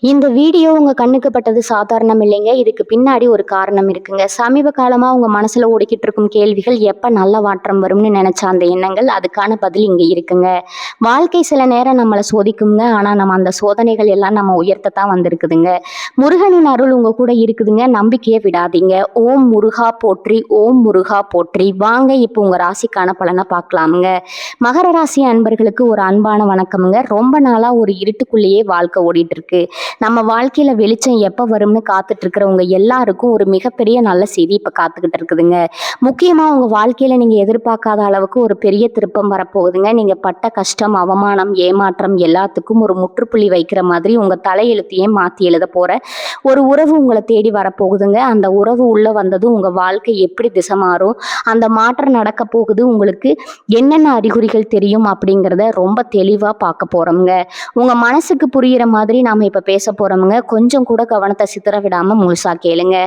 இந்த வீடியோ உங்க கண்ணுக்கு பட்டது சாதாரணம் இல்லைங்க. இதுக்கு பின்னாடி ஒரு காரணம் இருக்குங்க. சமீப காலமா உங்க மனசுல ஓடிக்கிட்டு இருக்கும் கேள்விகள், எப்ப நல்ல மாற்றம் வரும்னு நினைச்ச அந்த எண்ணங்கள், அதுக்கான பதில் இங்க இருக்குங்க. வாழ்க்கை சில நேரம் நம்மள சோதிக்குங்க. ஆனா நம்ம அந்த சோதனைகள் எல்லாம் நம்ம உயர்த்தத்தான் வந்திருக்குதுங்க. முருகனின் அருள் உங்க கூட இருக்குதுங்க. நம்பிக்கையை விடாதீங்க. ஓம் முருகா போற்றி, ஓம் முருகா போற்றி. வாங்க இப்போ உங்க ராசிக்கான பலனை பார்க்கலாமுங்க. மகர ராசி அன்பர்களுக்கு ஒரு அன்பான வணக்கமுங்க. ரொம்ப நாளா ஒரு இருட்டுக்குள்ளேயே வாழ்க்கை ஓடிட்டு இருக்கு. நம்ம வாழ்க்கையில வெளிச்சம் எப்ப வரும்னு காத்துட்டு இருக்கிறவங்க எல்லாருக்கும் ஒரு மிகப்பெரிய நல்ல செய்தி இப்ப காத்துக்கிட்டு இருக்குதுங்க. முக்கியமா உங்க வாழ்க்கையில நீங்க எதிர்பார்க்காத அளவுக்கு ஒரு பெரிய திருப்பம் வரப்போகுதுங்க. நீங்க பட்ட கஷ்டம், அவமானம், ஏமாற்றம் எல்லாத்துக்கும் ஒரு முற்றுப்புள்ளி வைக்கிற மாதிரி உங்க தலையெழுத்தையே மாத்தி எழுத போற ஒரு உறவு உங்களை தேடி வரப்போகுதுங்க. அந்த உறவு உள்ள வந்ததும் உங்க வாழ்க்கை எப்படி திசை மாறும், அந்த மாற்றம் நடக்க போகுது, உங்களுக்கு என்னென்ன அறிகுறிகள் தெரியும் அப்படிங்கிறத ரொம்ப தெளிவா பார்க்க போறோம்ங்க. உங்க மனசுக்கு புரியிற மாதிரி நாம இப்ப பேச போறோமுங்க. கொஞ்சம் கூட கவனத்தை சிதற விடாம முழுசா கேளுங்க.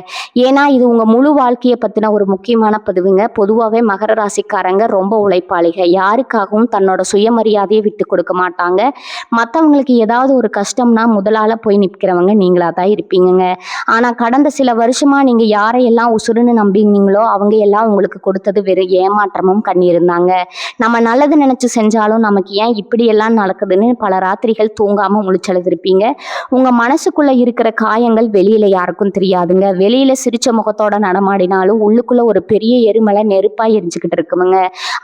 ஏன்னா இது உங்க முழு வாழ்க்கையை பத்தின ஒரு முக்கியமான பதிவுங்க. பொதுவாகவே மகர ராசிக்காரங்க ரொம்ப உழைப்பாளிக. யாருக்காகவும் தன்னோட சுயமரியாதையை விட்டு கொடுக்க மாட்டாங்க. மற்றவங்களுக்கு ஏதாவது ஒரு கஷ்டம்னா முதலால போய் நிற்கிறவங்க நீங்களா தான் இருப்பீங்கங்க. ஆனா கடந்த சில வருஷமா நீங்க யாரையெல்லாம் உசுருன்னு நம்பினீங்களோ அவங்க எல்லாம் உங்களுக்கு கொடுத்தது வெறும் ஏமாற்றமும் கண்ணீருந்தாங்க. நம்ம நல்லது நினைச்சு செஞ்சாலும் நமக்கு ஏன் இப்படி எல்லாம் நடக்குதுன்னு பல ராத்திரிகள் தூங்காம முழிச்செழுதிருப்பீங்க. உங்க மனசுக்குள்ள இருக்கிற காயங்கள் வெளியில யாருக்கும் தெரியாதுங்க. வெளியில சிரிச்ச முகத்தோட நடமாடினாலும் உள்ளுக்குள்ள ஒரு பெரிய எரிமலை நெருப்பா எரிஞ்சுக்கிட்டு இருக்குமுங்க.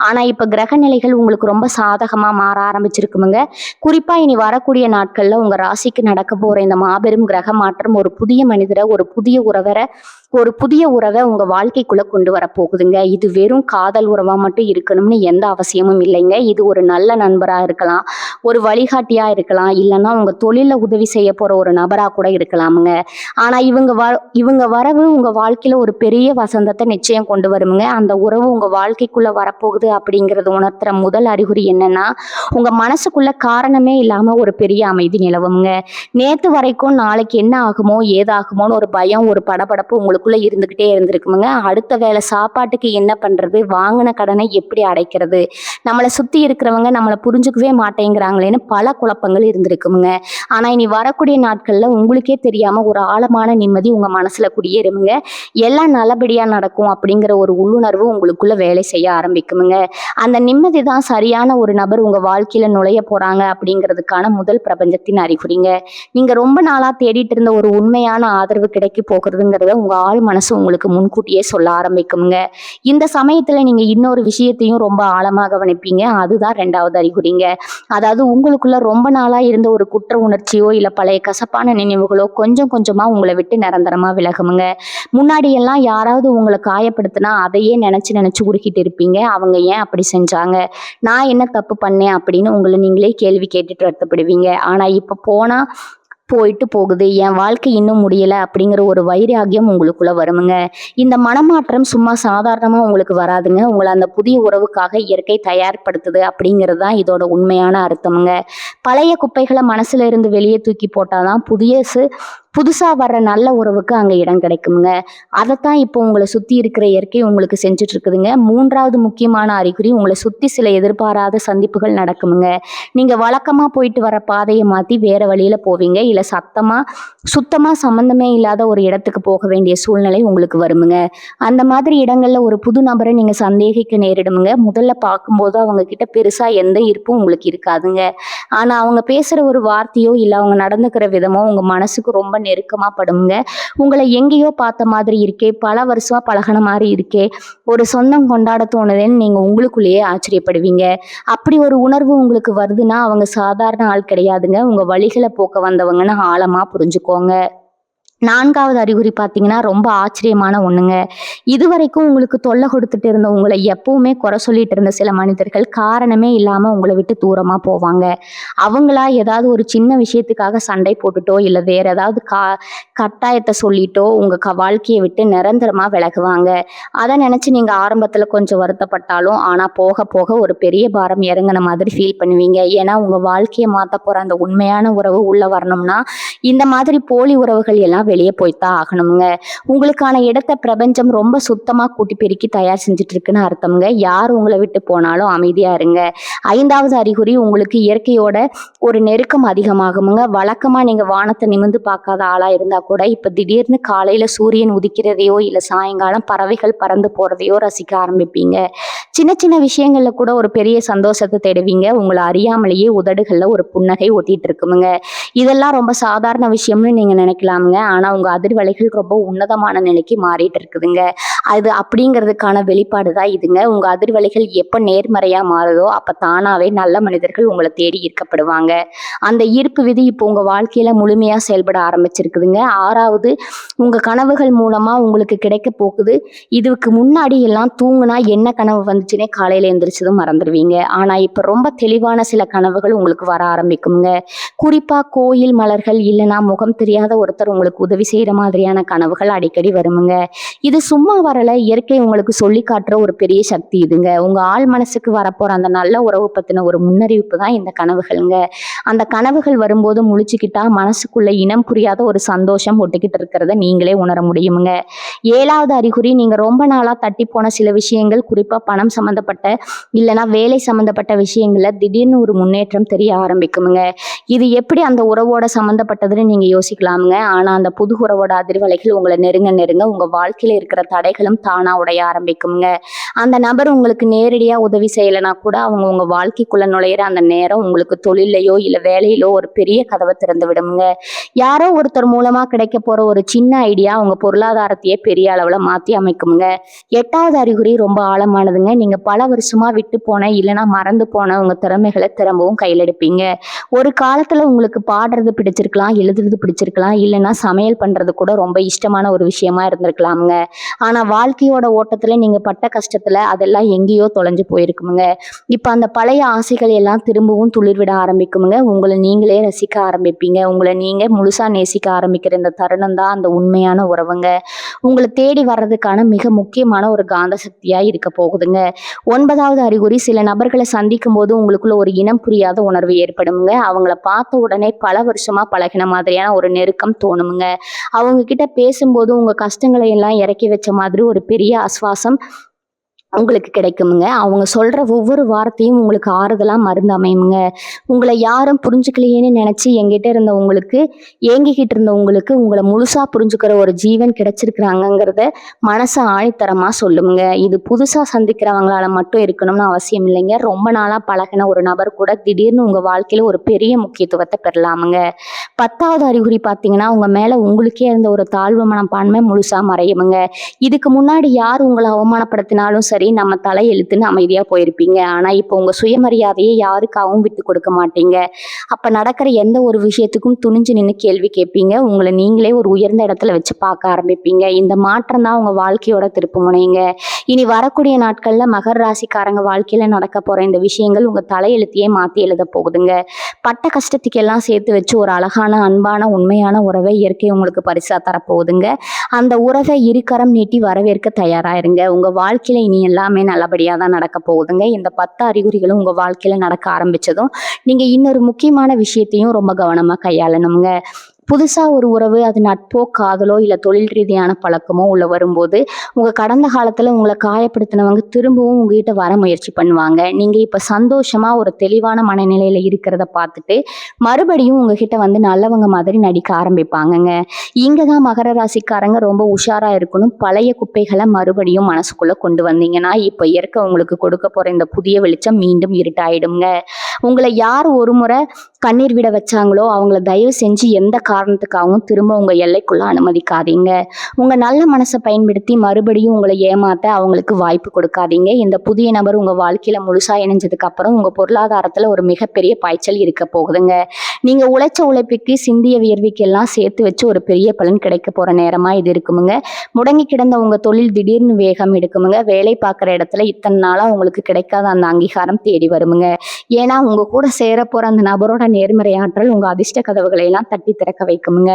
ஆனா இப்ப கிரக நிலைகள் உங்களுக்கு ரொம்ப சாதகமா மாற ஆரம்பிச்சிருக்குமுங்க. குறிப்பா இனி வரக்கூடிய நாட்கள்ல உங்க ராசிக்கு நடக்க போற இந்த மாபெரும் கிரக மாற்றம் ஒரு புதிய மனிதரை, ஒரு புதிய உறவை உங்க வாழ்க்கைக்குள்ள கொண்டு வர போகுதுங்க. இது வெறும் காதல் உறவா மட்டும் இருக்கணும்னு எந்த அவசியமும் இல்லைங்க. இது ஒரு நல்ல நண்பரா இருக்கலாம், ஒரு வழிகாட்டியா இருக்கலாம், இல்லைன்னா உங்க தொழில உதவி செய்ய போற ஒரு நபரா கூட இருக்கலாமுங்க. ஆனா இவங்க வரவு உங்க வாழ்க்கையில ஒரு பெரிய வசந்தத்தை நிச்சயம் கொண்டு வருமுங்க. அந்த உறவு உங்க வாழ்க்கைக்குள்ள வரப்போகுது அப்படிங்கறது உணர்த்துற முதல் அறிகுறி என்னன்னா, உங்க மனசுக்குள்ள காரணமே இல்லாம ஒரு பெரிய அமைதி நிலவுங்க. நேத்து வரைக்கும் நாளைக்கு என்ன ஆகுமோ ஏதாகுமோன்னு ஒரு பயம், ஒரு படபடப்பு உங்களுக்குள்ள இருந்துகிட்டே இருந்திருக்குமுங்க. அடுத்த வேளை சாப்பாட்டுக்கு என்ன பண்றது, வாங்கின கடனை எப்படி அடைக்கிறது, நம்மளை சுத்தி இருக்கிறவங்க நம்மளை புரிஞ்சுக்கவே மாட்டேங்கிறாங்களேன்னு பல குழப்பங்கள் இருந்திருக்குமுங்க. ஆனா இனி வரக்கூடிய நாட்கள்ல உங்களுக்கே தெரியாம ஒரு ஆழமான நிம்மதி உங்க மனசுல குடியேறுமுங்க. எல்லாம் நல்லபடியா நடக்கும் அப்படிங்கிற ஒரு உள்ளுணர்வு உங்களுக்குள்ள வேலை செய்ய ஆரம்பிக்குமுங்க. அந்த நிம்மதி தான் சரியான ஒரு நபர் உங்க வாழ்க்கையில நுழைய போறாங்க அப்படிங்கிறதுக்கான முதல் பிரபஞ்சத்தின் அறிகுறிங்க. நீங்க ரொம்ப நாளா தேடிட்டு இருந்த ஒரு உண்மையான ஆதரவு கிடைக்க போகிறதுங்கிறத உங்க ஆள் மனசு உங்களுக்கு முன்கூட்டியே சொல்ல ஆரம்பிக்குங்க. இந்த சமயத்துல நீங்க இன்னொரு விஷயத்தையும் ரொம்ப ஆழமாக கவனிப்பீங்க. அதுதான் ரெண்டாவது அறிகுறிங்க. அதாவது உங்களுக்குள்ள ரொம்ப நாளா இருந்த ஒரு குற்ற உணர்ச்சியோ இல்ல பழைய கசப்பான நினைவுகளோ கொஞ்சம் கொஞ்சமா உங்களை விட்டு நிரந்தரமா விலகுமுங்க. முன்னாடி எல்லாம் யாராவது உங்களை காயப்படுத்தினா அதையே நினைச்சு நினைச்சு உருகிட்டு இருப்பீங்க. அவங்க ஏன் அப்படி செஞ்சாங்க, நான் என்ன தப்பு பண்ணேன் அப்படின்னு உங்களை நீங்களே கேள்வி கேட்டுட்டு வருத்தப்படுவீங்க. ஆனா இப்ப போயிட்டு போகுது, என் வாழ்க்கை இன்னும் முடியல அப்படிங்கிற ஒரு வைராகியம் உங்களுக்குள்ள வருமுங்க. இந்த மனமாற்றம் சும்மா சாதாரணமா உங்களுக்கு வராதுங்க. உங்களை அந்த புதிய உறவுக்காக இயற்கை தயார்படுத்துது அப்படிங்கிறது தான் இதோட உண்மையான அர்த்தமுங்க. பழைய குப்பைகளை மனசுல இருந்து வெளியே தூக்கி போட்டாதான் புதுசா வர்ற நல்ல உறவுக்கு அங்க இடம் கிடைக்குங்க. அதைத்தான் இப்போ உங்களை சுத்தி இருக்கிற இயற்கை உங்களுக்கு செஞ்சுட்டு இருக்குதுங்க. மூன்றாவது முக்கியமான அறிகுறி, உங்களை சுத்தி சில எதிர்பாராத சந்திப்புகள் நடக்குமுங்க. நீங்க வழக்கமா போயிட்டு வர பாதையை மாத்தி வேற வழியில போவீங்க. இல்ல சுத்தமா சம்பந்தமே இல்லாத ஒரு இடத்துக்கு போக வேண்டிய சூழ்நிலை உங்களுக்கு வருமுங்க. அந்த மாதிரி இடங்கள்ல ஒரு புது நபரை நீங்க சந்தேகிக்க நேரிடுமுங்க. முதல்ல பார்க்கும்போது அவங்க கிட்ட பெருசா எந்த ஈர்ப்பும் உங்களுக்கு இருக்காதுங்க. ஆனா அவங்க பேசுற ஒரு வார்த்தையோ இல்ல அவங்க நடந்துக்கிற விதமோ உங்க மனசுக்கு ரொம்ப நெருக்கமா படுங்க. உங்களை எங்கேயோ பார்த்த மாதிரி இருக்கே, பல வருஷமா பழகின மாதிரி இருக்கே, ஒரு சொந்தம் கொண்டாட தோணுதுன்னு நீங்க உங்களுக்குள்ளேயே ஆச்சரியப்படுவீங்க. அப்படி ஒரு உணர்வு உங்களுக்கு வருதுன்னா அவங்க சாதாரண ஆள் கிடையாதுங்க. உங்க வழிகளை போக்க வந்தவங்கன்னு ஆழமா புரிஞ்சுக்கோங்க. நான்காவது அறிகுறி பார்த்தீங்கன்னா ரொம்ப ஆச்சரியமான ஒண்ணுங்க. இதுவரைக்கும் உங்களுக்கு தொல்லை கொடுத்துட்டு இருந்த, உங்களை எப்பவுமே குறை சொல்லிட்டு இருந்த சில மனிதர்கள் காரணமே இல்லாம உங்களை விட்டு தூரமா போவாங்க. அவங்களா ஏதாவது ஒரு சின்ன விஷயத்துக்காக சண்டை போட்டுட்டோ இல்ல வேற ஏதாவது கட்டாயத்தை சொல்லிட்டோ உங்க வாழ்க்கையை விட்டு நிரந்தரமா விலகுவாங்க. அதை நினைச்சு நீங்க ஆரம்பத்துல கொஞ்சம் வருத்தப்பட்டாலும் ஆனா போக போக ஒரு பெரிய பாரம் இறங்கின மாதிரி ஃபீல் பண்ணுவீங்க. ஏன்னா உங்க வாழ்க்கையை மாத்த போற அந்த உண்மையான உறவு உள்ள வரணும்னா இந்த மாதிரி போலி உறவுகள் எல்லாம் வெளியே போய்த்தான் ஆகணுங்க. உங்களுக்கான இடத்த பிரபஞ்சம் ரொம்ப சுத்தமா கூட்டி பெருக்கி தயார் செஞ்சுட்டு இருக்குன்னு அர்த்தம்ங்க. யார் உங்களை விட்டு போனாலும் அமைதியா இருங்க. 5வது அறிகுறி, உங்களுக்கு இயற்கையோட ஒரு நெருக்கம் அதிகமாகுமுங்க. வழக்கமா நீங்க வானத்தை நிமிர்ந்து பார்க்காத ஆளா இருந்தா கூட இப்ப திடீர்னு காலையில சூரியன் உதிக்கிறதையோ இல்ல சாயங்காலம் பறவைகள் பறந்து போறதையோ ரசிக்க ஆரம்பிப்பீங்க. சின்ன சின்ன விஷயங்கள்ல கூட ஒரு பெரிய சந்தோஷத்தை தேடுவீங்க. உங்களை அறியாமலேயே உதடுகள்ல ஒரு புன்னகை ஒட்டிட்டு இருக்குமுங்க. இதெல்லாம் ரொம்ப சாதாரண விஷயம்னு நீங்க நினைக்கலாமுங்க. ஆனா உங்க அதிர்வலைகள் ரொம்ப உன்னதமான நிலைக்கு மாறிட்டு இருக்குதுங்க. அது அப்படிங்கிறதுக்கான வெளிப்பாடு தான் இதுங்க. உங்க அதிர்வலைகள் எப்ப நேர்மறையா மாறுதோ அப்ப தானாவே நல்ல மனிதர்கள் உங்களை தேடி ஈர்க்கப்படுவாங்க. அந்த ஈர்ப்பு விதி இப்போ உங்க வாழ்க்கையில முழுமையா செயல்பட ஆரம்பிச்சிருக்குதுங்க. 6வது, உங்க கனவுகள் மூலமா உங்களுக்கு கிடைக்க போகுது. இதுக்கு முன்னாடி எல்லாம் தூங்குனா என்ன கனவு வந்துச்சுன்னே காலையில எந்திரிச்சதும் மறந்துடுவீங்க. ஆனா இப்ப ரொம்ப தெளிவான சில கனவுகள் உங்களுக்கு வர ஆரம்பிக்குங்க. குறிப்பா கோயில் மலர்கள் இல்லைன்னா முகம் தெரியாத ஒருத்தர் உங்களுக்கு உதவி செய்யற மாதிரியான கனவுகள் அடிக்கடி வருமுங்க. இது சும்மா வரல, இயற்கை உங்களுக்கு சொல்லி காட்டுற ஒரு பெரிய சக்தி இதுங்க. உங்க ஆள் மனசுக்கு வரப்போற அந்த நல்ல உறவு பத்தின ஒரு முன்னறிவிப்பு தான் இந்த கனவுகள்ங்க. அந்த கனவுகள் வரும்போது முழிச்சுக்கிட்டா மனசுக்குள்ள இனம் புரியாத ஒரு சந்தோஷம் ஒட்டிக்கிட்டு இருக்கிறத நீங்களே உணர முடியுமுங்க. 7வது அறிகுறி, நீங்க ரொம்ப நாளா தட்டி போன சில விஷயங்கள், குறிப்பா பணம் சம்பந்தப்பட்ட இல்லைன்னா வேலை சம்பந்தப்பட்ட விஷயங்கள்ல திடீர்னு ஒரு முன்னேற்றம் தெரிய ஆரம்பிக்குமுங்க. இது எப்படி அந்த உறவோட சம்பந்தப்பட்டதுன்னு நீங்க யோசிக்கலாமுங்க. ஆனா அந்த புது உறவோட அதிர்வலைகள் உங்களை நெருங்க நெருங்க உங்க வாழ்க்கையில இருக்கிற தடைகளும் தானா உடைய ஆரம்பிக்குமுங்க. அந்த நபர் உங்களுக்கு நேரடியா உதவி செய்யலைன்னா கூட அவங்க உங்க வாழ்க்கைக்குள்ள நுழையிற அந்த நேரம் உங்களுக்கு தொழிலையோ இல்ல வேலையிலோ ஒரு பெரிய கதவை திறந்து விடுமுங்க. யாரோ ஒருத்தர் மூலமா கிடைக்க போற ஒரு சின்ன ஐடியா உங்க பொருளாதாரத்தையே பெரிய அளவுல மாத்தி அமைக்குமுங்க. 8வது அறிகுறி ரொம்ப ஆழமானதுங்க. நீங்க பல வருஷமா விட்டு போன இல்லைன்னா மறந்து போன உங்க திறமைகளை திரும்பவும் கையில் எடுப்பீங்க. ஒரு காலத்துல உங்களுக்கு பாடுறது பிடிச்சிருக்கலாம், எழுதுறது பிடிச்சிருக்கலாம், இல்லைன்னா சமையல் பண்றது கூட ரொம்ப இஷ்டமான ஒரு விஷயமா இருந்திருக்கலாமுங்க. ஆனா வாழ்க்கையோட ஓட்டத்துல நீங்க பட்ட கஷ்டத்துல அதெல்லாம் எங்கேயோ தொலைஞ்சு போயிருக்குமுங்க. இப்ப அந்த பழைய ஆசைகள் எல்லாம் திரும்பவும் துளிர்விட ஆரம்பிக்குமுங்க. உங்களை நீங்களே ரசிக்க ஆரம்பிப்பீங்க. உங்களை நீங்க முழுசா நேசிக்க ஆரம்பிக்கிற இந்த தருணம் தான் அந்த உண்மையான உறவுங்க. உங்களை தேடி வர்றதுக்கான மிக முக்கியமான ஒரு காந்த சக்தியா இருக்க போகுதுங்க. 9வது அறிகுறி, சில நபர்களை சந்திக்கும் போது உங்களுக்குள்ள ஒரு இனம் புரியாத உணர்வு ஏற்படுமுங்க. அவங்கள பார்த்த உடனே பல வருஷமா பழகின மாதிரியான ஒரு நெருக்கம் தோணுமுங்க. அவங்க கிட்ட பேசும்போது உங்க கஷ்டங்களை எல்லாம் இறக்கி வச்ச மாதிரி ஒரு பெரிய ஆஸ்வாசம் உங்களுக்கு கிடைக்குமுங்க. அவங்க சொல்ற ஒவ்வொரு வார்த்தையும் உங்களுக்கு ஆறுதலா மருந்து அமையுங்க. உங்களை யாரும் புரிஞ்சுக்கலையேன்னு நினைச்சு எங்கிட்ட இருந்த உங்களுக்கு, ஏங்கிக்கிட்டு இருந்த உங்களுக்கு, உங்களை முழுசா புரிஞ்சுக்கிற ஒரு ஜீவன் கிடைச்சிருக்கிறாங்கிறத மனசு ஆணித்தரமா சொல்லுங்க. இது புதுசா சந்திக்கிறவங்களால மட்டும் இருக்கணும்னு அவசியம் இல்லைங்க. ரொம்ப நாளா பழகின ஒரு நபர் கூட திடீர்னு உங்க வாழ்க்கையில ஒரு பெரிய முக்கியத்துவத்தை பெறலாமுங்க. 10வது அறிகுறி பார்த்தீங்கன்னா, உங்க மேல உங்களுக்கே இருந்த ஒரு தாழ்வு மனப்பான்மை முழுசா மறையுமுங்க. இதுக்கு முன்னாடி யார் உங்களை அவமானப்படுத்தினாலும் சரி, நம்ம தலையெழுத்துன்னு அமைதியா போயிருப்பீங்க. ஆனா இப்போ உங்க சுயமரியாதையை யாருக்காகவும் விட்டு கொடுக்க மாட்டீங்க. அப்ப நடக்கிற எந்த ஒரு விஷயத்துக்கும் துணிஞ்சு நின்று கேள்வி கேட்பீங்க. உங்களை நீங்களே ஒரு உயர்ந்த இடத்துல வச்சு பார்க்க ஆரம்பிப்பீங்க. இந்த மாற்றம் தான் உங்க வாழ்க்கையோட திருப்பு முனைங்க. இனி வரக்கூடிய நாட்கள்ல மகர ராசிக்காரங்க வாழ்க்கையில நடக்க போற இந்த விஷயங்கள் உங்க தலையெழுத்தையே மாத்தி எழுத போகுதுங்க. பட்ட கஷ்டத்துக்கு எல்லாம் சேர்த்து வச்சு ஒரு அழகான, அன்பான, உண்மையான உறவை இயற்கை உங்களுக்கு பரிசா தரப்போகுதுங்க. அந்த உறவை இருக்கரம் நீட்டி வரவேற்க தயாராயிருங்க. உங்க வாழ்க்கையில இனி எல்லாமே நல்லபடியாக தான் நடக்க போகுதுங்க. இந்த 10 அறிகுறிகளும் உங்கள் வாழ்க்கையில் நடக்க ஆரம்பித்ததும் நீங்கள் இன்னொரு முக்கியமான விஷயத்தையும் ரொம்ப கவனமாக கையாளணுங்க. புதுசாக ஒரு உறவு, அது நட்போ காதலோ இல்லை தொழில் ரீதியான பழக்கமோ உள்ள வரும்போது உங்கள் கடந்த காலத்தில் உங்களை காயப்படுத்தினவங்க திரும்பவும் உங்ககிட்ட வர முயற்சி பண்ணுவாங்க. நீங்கள் இப்போ சந்தோஷமாக ஒரு தெளிவான மனநிலையில் இருக்கிறத பார்த்துட்டு மறுபடியும் உங்ககிட்ட வந்து நல்லவங்க மாதிரி நடிக்க ஆரம்பிப்பாங்கங்க. இங்கே தான் மகர ராசிக்காரங்க ரொம்ப உஷாராக இருக்கணும். பழைய குப்பைகளை மறுபடியும் மனசுக்குள்ளே கொண்டு வந்தீங்கன்னா இப்போ இயற்கை உங்களுக்கு கொடுக்க போகிற இந்த புதிய வெளிச்சம் மீண்டும் இருட்டாயிடுங்க. உங்களை யார் ஒரு முறை கண்ணீர் விட வச்சாங்களோ அவங்கள தயவு செஞ்சு எந்த காரணத்துக்காகவும் திரும்ப உங்க எல்லைக்குள்ள அனுமதிக்காதீங்க. உங்க நல்ல மனசை பயன்படுத்தி மறுபடியும் உங்களை ஏமாத்த அவங்களுக்கு வாய்ப்பு கொடுக்காதீங்க. இந்த புதிய நபர் உங்க வாழ்க்கையில முழுசா இணைஞ்சதுக்கு அப்புறம் உங்க பொருளாதாரத்துல ஒரு மிகப்பெரிய பாய்ச்சல் இருக்க போகுதுங்க. நீங்க உழைச்ச உழைப்புக்கு சிந்திய வியர்வைக்கெல்லாம் சேர்த்து வச்சு ஒரு பெரிய பலன் கிடைக்க போற நேரமா இது இருக்குமுங்க. முடங்கி கிடந்த உங்க தொழில் திடீர்னு வேகம் எடுக்குமுங்க. வேலை பார்க்குற இடத்துல இத்தனை நாளா உங்களுக்கு கிடைக்காத அந்த அங்கீகாரம் தேடி வருமுங்க. ஏன்னா உங்க கூட சேர போற அந்த நபரோட நேர்மறை ஆற்றல் உங்க அதிர்ஷ்ட கதவுகளை எல்லாம் தட்டி திறக்க வைக்குமுங்க.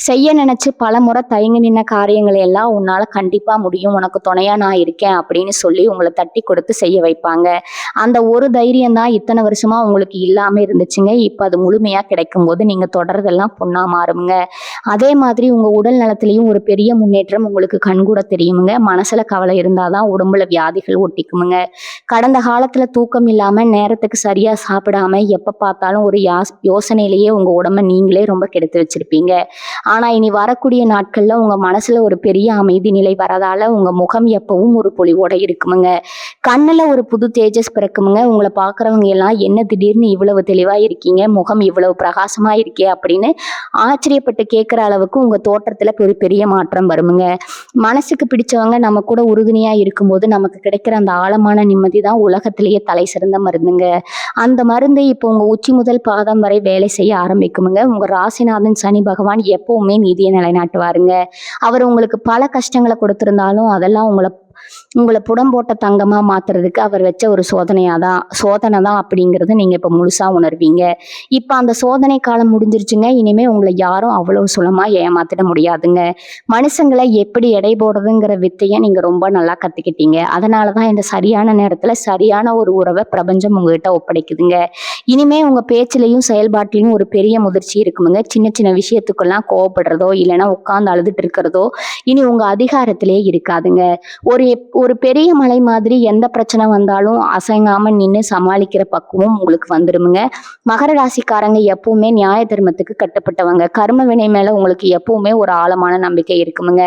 செய்ய நினைச்சு பல முறை தயங்கி நின்ன காரியங்களை எல்லாம் உன்னால கண்டிப்பா முடியும், உனக்கு துணையா நான் இருக்கேன் அப்படின்னு சொல்லி உங்களை தட்டி கொடுத்து செய்ய வைப்பாங்க. அந்த ஒரு தைரியம் தான் இத்தனை வருஷமா உங்களுக்கு இல்லாம இருந்துச்சுங்க. இப்ப அது முழுமையா கிடைக்கும் போது நீங்க தொடர்றதெல்லாம் பொண்ணா மாறுமுங்க. அதே மாதிரி உங்க உடல் நலத்திலையும் ஒரு பெரிய முன்னேற்றம் உங்களுக்கு கண்கூட தெரியுமுங்க. மனசுல கவலை இருந்தாதான் உடம்புல வியாதிகள் ஒட்டிக்குமுங்க. கடந்த காலத்துல தூக்கம் இல்லாம நேரத்துக்கு சரியா சாப்பிடாம எப்ப பார்த்தாலும் ஒரு யோசனையிலேயே உங்க உடம்ப நீங்களே ரொம்ப கெடுத்து வச்சிருப்பீங்க. ஆனா இனி வரக்கூடிய நாட்கள்ல உங்க மனசுல ஒரு பெரிய அமைதி நிலை வரதால உங்க முகம் எப்பவும் ஒரு பொலிவோட இருக்குமுங்க. கண்ணுல ஒரு புது தேஜஸ் பிறக்குமுங்க. உங்களை பாக்குறவங்க எல்லாம் என்ன திடீர்னு இவ்வளவு தெளிவா இருக்கீங்க, முகம் இவ்வளவு பிரகாசமா இருக்கே அப்படின்னு ஆச்சரியப்பட்டு கேட்கிற அளவுக்கு உங்க தோற்றத்துல ஒரு பெரிய மாற்றம் வருமுங்க. மனசுக்கு பிடிச்சவங்க நம்ம கூட உறுதுணையா இருக்கும்போது நமக்கு கிடைக்கிற அந்த ஆழமான நிம்மதி தான் உலகத்திலேயே தலை சிறந்த மருந்துங்க. அந்த மருந்து இப்போ உங்க உச்சி முதல் பாதம் வரை வேலை செய்ய ஆரம்பிக்குமுங்க. உங்க ராசிநாதன் சனி பகவான் எப்பவுமே நீதியை நிலைநாட்டுவாருங்க. அவர் உங்களுக்கு பல கஷ்டங்களை கொடுத்திருந்தாலும் அதெல்லாம் உங்களை புடம் போட்ட தங்கமா மாத்துறதுக்கு அவர் வச்ச ஒரு சோதனை தான் அப்படிங்கறத நீங்க இப்ப முழுசா உணர்வீங்க. இப்ப அந்த சோதனை காலம் முடிஞ்சிருச்சுங்க. இனிமே உங்களை யாரும் அவ்வளவு சுலமா ஏமாத்திட முடியாதுங்க. மனுஷங்களை எப்படி எடை போடுறதுங்கிற வித்தையை நீங்க ரொம்ப நல்லா கத்துக்கிட்டீங்க. அதனாலதான் இந்த சரியான நேரத்துல சரியான ஒரு உறவை பிரபஞ்சம் உங்ககிட்ட ஒப்படைக்குதுங்க. இனிமே உங்க பேச்சிலையும் செயல்பாட்டிலையும் ஒரு பெரிய முதிர்ச்சி இருக்குமுங்க. சின்ன சின்ன விஷயத்துக்கெல்லாம் கோவப்படுறதோ இல்லைன்னா உட்கார்ந்து அழுதுட்டு இருக்கிறதோ இனி உங்க அதிகாரத்திலே இருக்காதுங்க. ஒரு பெரிய மலை மாதிரி எந்த பிரச்சனை வந்தாலும் அசையாம நின்று சமாளிக்கிற பக்குவம் உங்களுக்கு வந்துருமுங்க. மகர ராசிக்காரங்க எப்பவுமே நியாய தர்மத்துக்கு கட்டுப்பட்டவங்க. கர்ம வினை மேல உங்களுக்கு எப்பவுமே ஒரு ஆழமான நம்பிக்கை இருக்குமுங்க.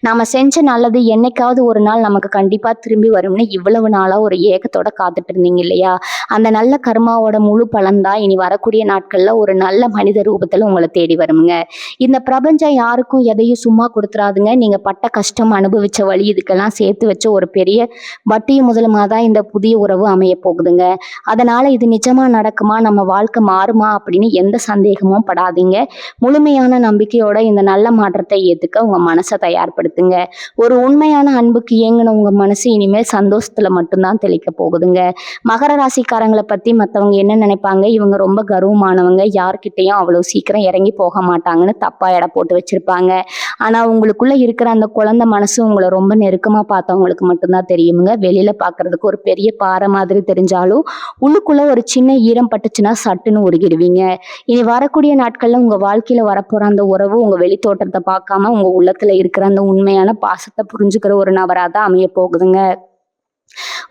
நாம செஞ்ச நல்லது என்னைக்காவது ஒரு நாள் நமக்கு கண்டிப்பா திரும்பி வரும்னு இவ்வளவு நாளா ஒரு ஏக்கத்தோட காத்துட்டு இருந்தீங்க இல்லையா? அந்த நல்ல கர்மாவோட முழு பலன் தான் இனி வரக்கூடிய நாட்கள்ல ஒரு நல்ல மனித ரூபத்துல உங்களை தேடி வருமுங்க. இந்த பிரபஞ்சம் யாருக்கும் எதையும் சும்மா கொடுத்துறாதுங்க. நீங்க பட்ட கஷ்டம், அனுபவிச்ச வழி இதுக்கெல்லாம் சேர்த்து வச்ச ஒரு பெரிய வட்டியும் முதலுமா தான் இந்த புதிய உறவு அமைய போகுதுங்க. அதனால இது நிஜமா நடக்குமா, நம்ம வாழ்க்கை மாறுமா அப்படின்னு எந்த சந்தேகமும் படாதீங்க. முழுமையான நம்பிக்கையோட இந்த நல்ல மாற்றத்தை ஏத்துக்க உங்க மனசை தயார்படுத்துங்க. ஒரு உண்மையான அன்புக்கு ஏங்கின உங்க மனசு இனிமேல் சந்தோஷத்துல மட்டும்தான் தெளிக்க போகுதுங்க. மகர ராசிக்காரங்களை பத்தி மத்தவங்க என்ன நினைப்பாங்க, இவங்க ரொம்ப கர்வமானவங்க, யார்கிட்டையும் அவ்வளவு சீக்கிரம் இறங்கி போக மாட்டாங்கன்னு தப்பா எடை போட்டு வச்சிருப்பாங்க. ஆனா உங்களுக்குள்ள இருக்கிற அந்த குழந்தை மனசு உங்களை ரொம்ப நெருக்கமா பார்த்தவங்களுக்கு மட்டும்தான் தெரியுமுங்க. வெளியில பாக்குறதுக்கு ஒரு பெரிய பாறை மாதிரி தெரிஞ்சாலும் உள்ளுக்குள்ள ஒரு சின்ன ஈரம் பட்டுச்சுன்னா சட்டுன்னு உருகிடுவீங்க. இனி வரக்கூடிய நாட்கள்ல உங்க வாழ்க்கையில வரப்போற அந்த உறவு உங்க வெளி தோற்றத்தை பார்க்காம உங்க உள்ளத்துல இருக்கிற அந்த உண்மையான பாசத்தை புரிஞ்சுக்கிற ஒரு நபராதான் அமைய போகுதுங்க.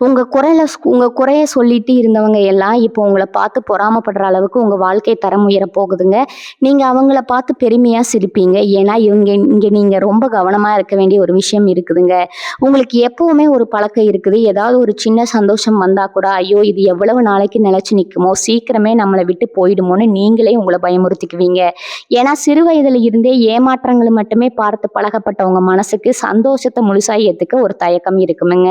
உங்க குறைய சொல்லிட்டு இருந்தவங்க எல்லாம் இப்போ உங்களை பார்த்து பொறாமப்படுற அளவுக்கு உங்க வாழ்க்கை தரம் உயர போகுதுங்க. நீங்க அவங்கள பார்த்து பெருமையா சிரிப்பீங்க. ஏன்னா இங்க நீங்க ரொம்ப கவனமா இருக்க வேண்டிய ஒரு விஷயம் இருக்குதுங்க. உங்களுக்கு எப்பவுமே ஒரு பழக்கம் இருக்குது. ஏதாவது ஒரு சின்ன சந்தோஷம் வந்தா கூட ஐயோ இது எவ்வளவு நாளைக்கு நிலைச்சு நிற்குமோ, சீக்கிரமே நம்மளை விட்டு போயிடுமோன்னு நீங்களே உங்களை பயமுறுத்திக்குவீங்க. ஏன்னா சிறு வயதுல இருந்தே ஏமாற்றங்களை மட்டுமே பார்த்து பழகப்பட்ட உங்க மனசுக்கு சந்தோஷத்தை முழுசா ஏத்துக்க ஒரு தயக்கம் இருக்குமுங்க.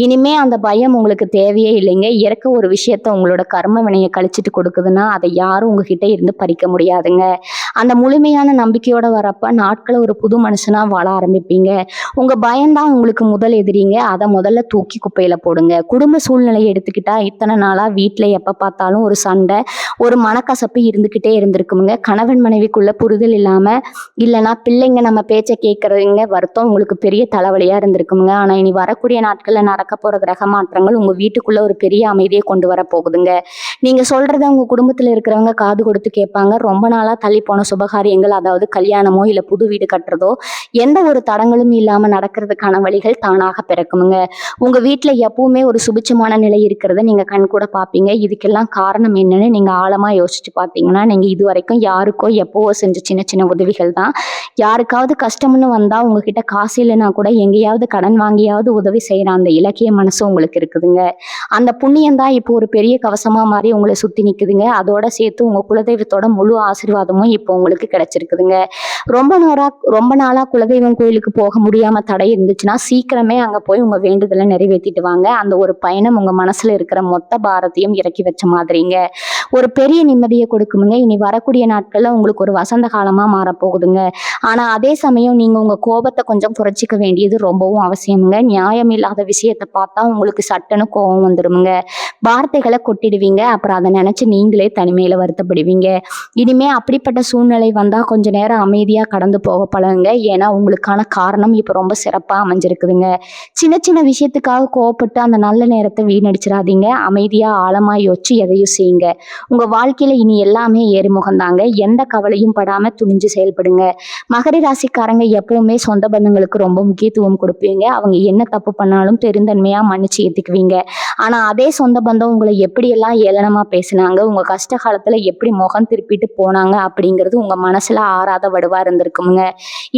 இனிமே அந்த பயம் உங்களுக்கு தேவையே இல்லைங்க. இறக்க ஒரு விஷயத்த உங்களோட கர்ம வினையை கழிச்சிட்டு கொடுக்குதுன்னா அதை யாரும் உங்ககிட்ட இருந்து பறிக்க முடியாதுங்க. அந்த முழுமையான நம்பிக்கையோட வரப்ப நாட்களை ஒரு புது மனுஷனா வாழ ஆரம்பிப்பீங்க. உங்க பயம்தான் உங்களுக்கு முதல் எதிரிங்க. அதை முதல்ல தூக்கி குப்பையில போடுங்க. குடும்ப சூழ்நிலையை எடுத்துக்கிட்டா இத்தனை நாளா வீட்டுல எப்ப பார்த்தாலும் ஒரு சண்டை, ஒரு மனக்கசப்பு இருந்துகிட்டே இருந்திருக்குமுங்க. கணவன் மனைவிக்குள்ள புரிதல் இல்லாம இல்லைன்னா பிள்ளைங்க நம்ம பேச்சை கேட்கறதுங்க வருத்தம் உங்களுக்கு பெரிய தலைவலியா இருந்திருக்குமுங்க. ஆனா இனி வரக்கூடிய நாட்கள்ல நடக்க போற கிரக மாற்றங்கள் உங்க வீட்டுக்குள்ள ஒரு பெரிய அமைதியை கொண்டு வர போகுதுங்க. நீங்க சொல்றத உங்க குடும்பத்துல இருக்கிறவங்க காது கொடுத்து கேட்பாங்க. ரொம்ப நாளா தள்ளி போன சுபகாரியங்கள், அதாவது கல்யாணமோ இல்ல புது வீடு கட்டுறதோ எந்த ஒரு தடங்களும் இல்லாம நடக்கிறதுக்கான வழிகள் தானாக பிறக்குமுங்க. உங்க வீட்டுல எப்பவுமே ஒரு சுபிச்சமான நிலை இருக்கிறத நீங்க கண் கூட பாப்பீங்க. இதுக்கெல்லாம் காரணம் என்னன்னு நீங்க ஆழமா யோசிச்சு பார்த்தீங்கன்னா, நீங்க இது வரைக்கும் யாருக்கோ எப்பவோ செஞ்ச சின்ன சின்ன உதவிகள் தான். யாருக்காவது கஷ்டம்னு வந்தா உங்ககிட்ட காசு இல்லைன்னா கூட எங்கேயாவது கடன் வாங்கியாவது உதவி செய்யற அந்த இலக்கிய மனசு உங்களுக்கு இருக்குதுங்க. அந்த புண்ணியம் தான் இப்போ ஒரு பெரிய கவசமா மாதிரி உங்களை சுத்தி நிக்குதுங்க. அதோட சேர்த்து உங்க குலதெய்வத்தோட முழு ஆசீர்வாதமும் இப்போ உங்களுக்கு கிடைச்சிருக்குதுங்க. ரொம்ப நாளா குலதெய்வம் கோயிலுக்கு போக முடியாம தடை இருந்துச்சுன்னா சீக்கிரமே அங்க போய் உங்க வேண்டுதலை நிறைவேற்றிட்டு வாங்க. அந்த ஒரு பயணம் உங்க மனசுல இருக்கிற மொத்த பாரத்தையும் இறக்கி வச்ச மாதிரிங்க. ஒரு பெரிய நிம்மதியை கொடுக்குமுங்க. இனி வரக்கூடிய நாட்கள்ல உங்களுக்கு ஒரு வசந்த காலமா மாறப்போகுதுங்க. ஆனா அதே சமயம் நீங்க உங்க கோபத்தை கொஞ்சம் குறைச்சிக்க வேண்டியது ரொம்பவும் அவசியமுங்க. நியாயம் இல்லாத விஷயத்தை பார்த்தா உங்களுக்கு சட்டுன்னு கோபம் வந்துருமுங்க. வார்த்தைகளை கொட்டிடுவீங்க. அப்புறம் அதை நினைச்சு நீங்களே தனிமையில வருத்தப்படுவீங்க. இனிமே அப்படிப்பட்ட சூழ்நிலை வந்தா கொஞ்ச நேரம் அமைதியா கடந்து போக பழகுங்க. ஏன்னா உங்களுக்கான காரணம் இப்ப ரொம்ப சிறப்பா அமைஞ்சிருக்குதுங்க. சின்ன சின்ன விஷயத்துக்காக கோவப்பட்டு அந்த நல்ல நேரத்தை வீணடிச்சிடாதீங்க. அமைதியா ஆழமா யோசிச்சு எதையும் செய்யுங்க. உங்க வாழ்க்கையில இனி எல்லாமே ஏறுமுகம்தாங்க. எந்த கவலையும் படாம துணிஞ்சு செயல்படுங்க. மகர ராசிக்காரங்க எப்பவுமே சொந்த பந்தங்களுக்கு ரொம்ப முக்கியத்துவம் கொடுப்பீங்க. அவங்க என்ன தப்பு பண்ணாலும் பெருந்தன்மையா மன்னிச்சு ஏத்துக்குவீங்க. ஆனா அதே சொந்த பந்தம் உங்களை எப்படியெல்லாம் ஏளனமா பேசினாங்க, உங்க கஷ்ட காலத்துல எப்படி முகம் திருப்பிட்டு போனாங்க அப்படிங்கிறது உங்க மனசுல ஆறாத வடுவா இருந்திருக்குமுங்க.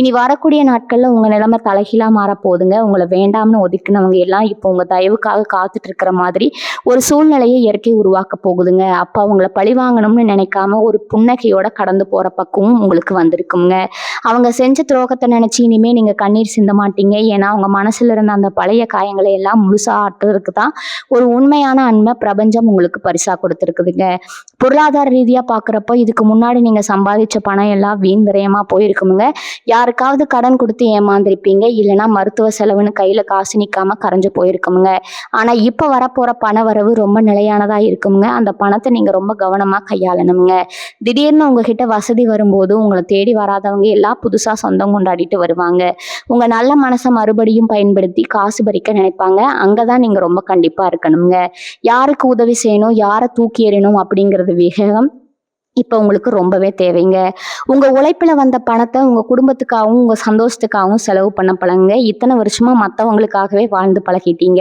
இனி வரக்கூடிய நாட்கள்ல உங்க நிலைமை தலைகீழா மாறப்போகுதுங்க. உங்களை வேண்டாம்னு ஒதுக்கினவங்க எல்லாம் இப்போ உங்க தயவுக்காக காத்துட்டு இருக்கிற மாதிரி ஒரு சூழ்நிலையை இயற்கை உருவாக்க போகுதுங்க. அப்ப அவங்கள பழி வாங்கணும்னு நினைக்காம ஒரு புன்னகையோட கடந்து போற பக்குவம் உங்களுக்கு வந்திருக்குங்க. அவங்க செஞ்ச துரோகத்தை நினைச்சு இனிமே நீங்க கண்ணீர் சிந்த மாட்டீங்க. ஏன்னா அவங்க மனசுல இருந்த அந்த பழைய காயங்களை எல்லாம் முழுசா ஆட்டுறதுக்கு தான் ஒரு உண்மையான அன்பை பிரபஞ்சம் உங்களுக்கு பரிசா கொடுத்துருக்குதுங்க. பொருளாதார ரீதியா பாக்குறப்போ இதுக்கு முன்னாடி நீங்க சம்பாதிச்ச பணம் எல்லாம் வீண் விரயமா போயிருக்குமுங்க. யாருக்காவது கடன் கொடுத்து ஏமாந்திருப்பீங்க. இல்லைன்னா மருத்துவ செலவுன்னு கையில காசு நிக்காம கரைஞ்சு போயிருக்குமுங்க. ஆனா இப்ப வரப்போற பண வரவு ரொம்ப நிலையானதா இருக்குமுங்க. அந்த பணத்தை நீங்க ரொம்ப கவனமா கையாளணுங்க. திடீர்னு உங்ககிட்ட வசதி வரும்போது உங்களை தேடி வராதவங்க எல்லாம் புதுசா சொந்தம் கொண்டாடிட்டு வருவாங்க. உங்க நல்ல மனசை மறுபடியும் பயன்படுத்தி காசு பறிக்க நினைப்பாங்க. அங்கதான் நீங்க ரொம்ப கண்டிப்பா இருக்கணுங்க. யாருக்கு உதவி செய்யணும், யாரை தூக்கி எறியணும் அப்படிங்கிறது விவேகம் இப்ப உங்களுக்கு ரொம்பவே தேவைங்க. உங்க உழைப்புல வந்த பணத்தை உங்க குடும்பத்துக்காகவும் உங்க சந்தோஷத்துக்காகவும் செலவு பண்ண பழகுங்க. இத்தனை வருஷமா மத்தவங்களுக்காகவே வாழ்ந்து பழகிட்டீங்க.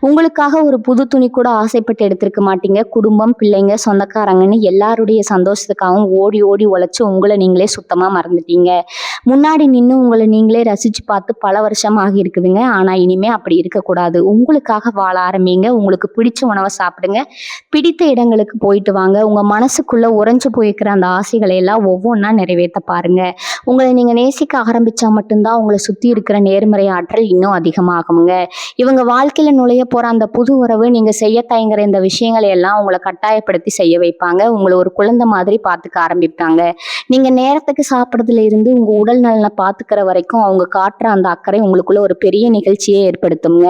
உங்களுக்காக ஒரு புது துணி கூட ஆசைப்பட்டு எடுத்திருக்க மாட்டீங்க. குடும்பம், பிள்ளைங்க, சொந்தக்காரங்கன்னு எல்லாருடைய சந்தோஷத்துக்காகவும் ஓடி ஓடி உழைச்சு உங்களை நீங்களே சுத்தமா மறந்துட்டீங்க. முன்னாடி நின்று உங்களை நீங்களே ரசிச்சு பார்த்து பல வருஷம் ஆகி இருக்குதுங்க. ஆனா இனிமே அப்படி இருக்கக்கூடாது. உங்களுக்காக வாழ ஆரம்பிங்க. உங்களுக்கு பிடிச்ச உணவை சாப்பிடுங்க. பிடித்த இடங்களுக்கு போயிட்டு வாங்க. உங்க மனசுக்குள்ள உறைஞ்சு போயிருக்கிற அந்த ஆசைகளை எல்லாம் ஒவ்வொன்றா நிறைவேற்ற பாருங்க. உங்களை நீங்க நேசிக்க ஆரம்பிச்சா மட்டும்தான் உங்களை சுத்தி இருக்கிற நேர்மறை ஆற்றல் இன்னும் அதிகமாகுங்க. இவங்க வாழ்க்கையில நுழைய போற அந்த புது உறவு நீங்க செய்ய தயங்குற இந்த விஷயங்களை எல்லாம் உங்களை கட்டாயப்படுத்தி செய்ய வைப்பாங்க. உங்களை ஒரு குழந்தை மாதிரி பார்த்துக்க ஆரம்பிப்பாங்க. நீங்க நேரத்துக்கு சாப்பிட்றதுல இருந்து உங்க உடல் நலனை பார்த்துக்கிற வரைக்கும் அவங்க காட்டுற அந்த அக்கறை உங்களுக்குள்ள ஒரு பெரிய நிகழ்ச்சியை ஏற்படுத்துங்க.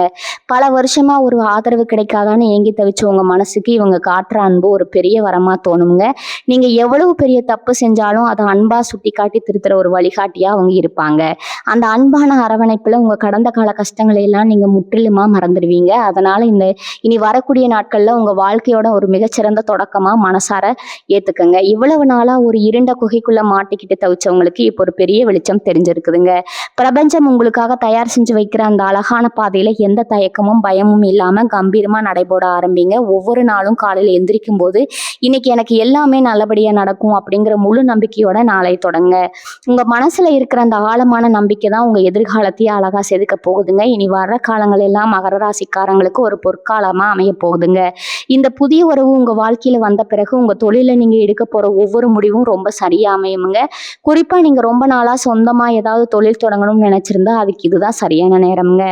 பல வருஷமா ஒரு ஆதரவு கிடைக்காதான்னு ஏங்கி தவிச்ச உங்க மனசுக்கு இவங்க காட்டுற அன்பு ஒரு பெரிய வரமா தோணுங்க. நீங்க எவ்வளவு பெரிய தப்பு செஞ்சாலும் அதை அன்பா சுட்டி காட்டி திருத்துற ஒரு வழிகாட்டியா அவங்க இருப்பாங்க. அந்த அன்பான அரவணைப்புல உங்க கடந்த கால கஷ்டங்களை எல்லாம் நீங்க முற்றிலுமா மறந்துடுவீங்க. அதனால இனி வரக்கூடிய நாட்கள்ல உங்க வாழ்க்கையோட ஒரு மிகச்சிறந்த தொடக்கமா மனசார ஏத்துக்கங்க. இவ்வளவு நாளா ஒரு இருண்ட குகைக்குள்ள மாட்டிக்கிட்டு தவிச்சவங்களுக்கு இப்போ ஒரு பெரிய வெளிச்சம் தெரிஞ்சிருக்குதுங்க. பிரபஞ்சம் உங்களுக்காக தயார் செஞ்சு வைக்கிற அந்த அழகான பாதையில எந்த தயக்கமும் பயமும் இல்லாம கம்பீரமா நடைபோட ஆரம்பிங்க. ஒவ்வொரு நாளும் காலையில எந்திரிக்கும் போது இன்னைக்கு எனக்கு எல்லாமே நல்லபடியா நடக்கும் அப்படிங்கிற முழு நம்பிக்கையோட நாளை தொடங்க. உங்க மனசுல இருக்கிற அந்த ஆழமான நம்பிக்கை தான் உங்க எதிர்காலத்தையே அழகா செதுக்க போகுதுங்க. இனி வர்ற காலங்கள் எல்லாம் மகர ராசிக்காரங்களுக்கு ஒரு பொற்காலமா அமைய போகுதுங்க. இந்த புதிய உறவு உங்க வாழ்க்கையில வந்த பிறகு உங்க தொழில நீங்க எடுக்க போற ஒவ்வொரு முடிவும் ரொம்ப சரியா அமையுங்க. குறிப்பா நீங்க ரொம்ப நாளா சொந்தமா ஏதாவது தொழில் தொடங்கணும்னு நினைச்சிருந்தா அதுக்கு இதுதான் சரியான நேரம்ங்க.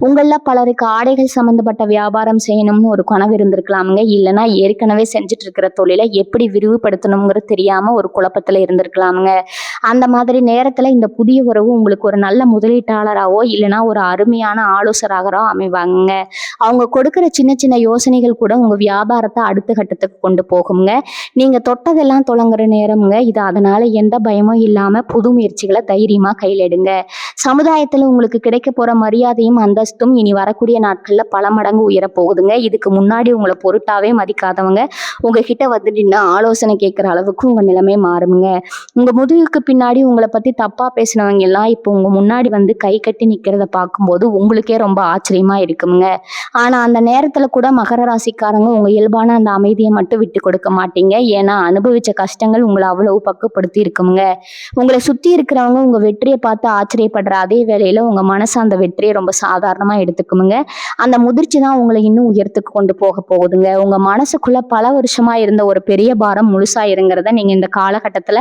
உங்கள பலருக்கு ஆடைகள் சம்பந்தப்பட்ட வியாபாரம் செய்யணும்னு ஒரு கனவு இருந்திருக்கலாமுங்க. இல்லைன்னா ஏற்கனவே செஞ்சுட்டு இருக்கிற தொழிலை எப்படி விரிவுபடுத்தணுங்கிறது தெரியாம ஒரு குழப்பத்துல இருந்திருக்கலாமுங்க. அந்த மாதிரி நேரத்துல இந்த புதிய உறவு உங்களுக்கு ஒரு நல்ல முதலீட்டாளராகவோ இல்லைன்னா ஒரு அருமையான ஆலோசகராகவோ அமைவாங்க. அவங்க கொடுக்குற சின்ன சின்ன யோசனைகள் கூட உங்க வியாபாரத்தை அடுத்த கட்டத்துக்கு கொண்டு போகுங்க. நீங்க தொட்டதெல்லாம் தொடங்குற நேரம்ங்க இது. அதனால எந்த பயமும் இல்லாம புது முயற்சிகளை தைரியமா கையில் எடுங்க. சமுதாயத்துல உங்களுக்கு கிடைக்க போற மரியாதையும் அந்தஸ்தும் இனி வரக்கூடிய நாட்கள்ல பல மடங்கு உயர போகுதுங்க. இதுக்கு முன்னாடி உங்களை பொருட்டாவே மதிக்காதவங்க உங்ககிட்ட வந்து நின்று ஆலோசனை கேட்கிற அளவுக்கு உங்க நிலைமை மாறுங்க. உங்க முதுகுக்கு பின்னாடி உங்களை பத்தி தப்பா பேசினவங்க எல்லாம் இப்போ உங்க முன்னாடி வந்து கை கட்டி நிக்கிறத பார்க்கும்போது உங்களுக்கே ரொம்ப ஆச்சரியமா இருக்குங்க. ஆனா அந்த நேரத்துல கூட மகர ராசிக்காரங்க உங்க இயல்பான அந்த அமைதியை மட்டும் விட்டு கொடுக்க மாட்டீங்க. ஏன்னா அனுபவிச்ச கஷ்டங்கள் உங்களை அவ்வளவு பக்குவப்படுத்தி இருக்குங்க. உங்களை சுத்தி இருக்கிறவங்க உங்க வெற்றியை பார்த்து ஆச்சரியப்படுற அதே வேளையில உங்க மனசு அந்த வெற்றியை ரொம்ப சாதாரணமா எடுத்துக்குமுங்க. அந்த முதிர்ச்சி தான் உங்களை இன்னும் உயரத்துக்கு கொண்டு போக போகுதுங்க. உங்க மனசுக்குள்ள பல வருஷமா இருந்த ஒரு பெரிய பாரம் முழுசா இருங்கிறத நீங்க இந்த காலகட்டத்துல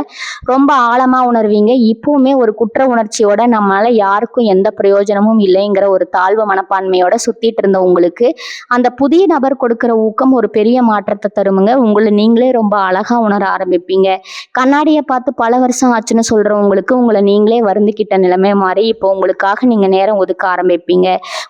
ரொம்ப ஆழமா உணர்வீங்க. இல்லைங்க. இப்பவுமே ஒரு குற்ற உணர்ச்சியோட நம்மளால யாருக்கும் எந்த பிரயோஜனமும் இல்லைங்கிற ஒரு தாழ்வு மனப்பான்மையோட சுத்திட்டு இருந்த உங்களுக்கு அந்த புதிய நபர் கொடுக்கிற ஊக்கம் ஒரு பெரிய மாற்றத்தை தருமுங்க. உங்களை நீங்களே ரொம்ப அழகா உணர ஆரம்பிப்பீங்க. கண்ணாடியை பார்த்து பல வருஷம் ஆச்சுன்னு சொல்றவங்களுக்கு உங்களை நீங்களே வருந்திக்கிட்ட நிலைமை மாறி இப்போ உங்களுக்காக நீங்க நேரம் ஒதுக்க ஆரம்பிப்பீங்க.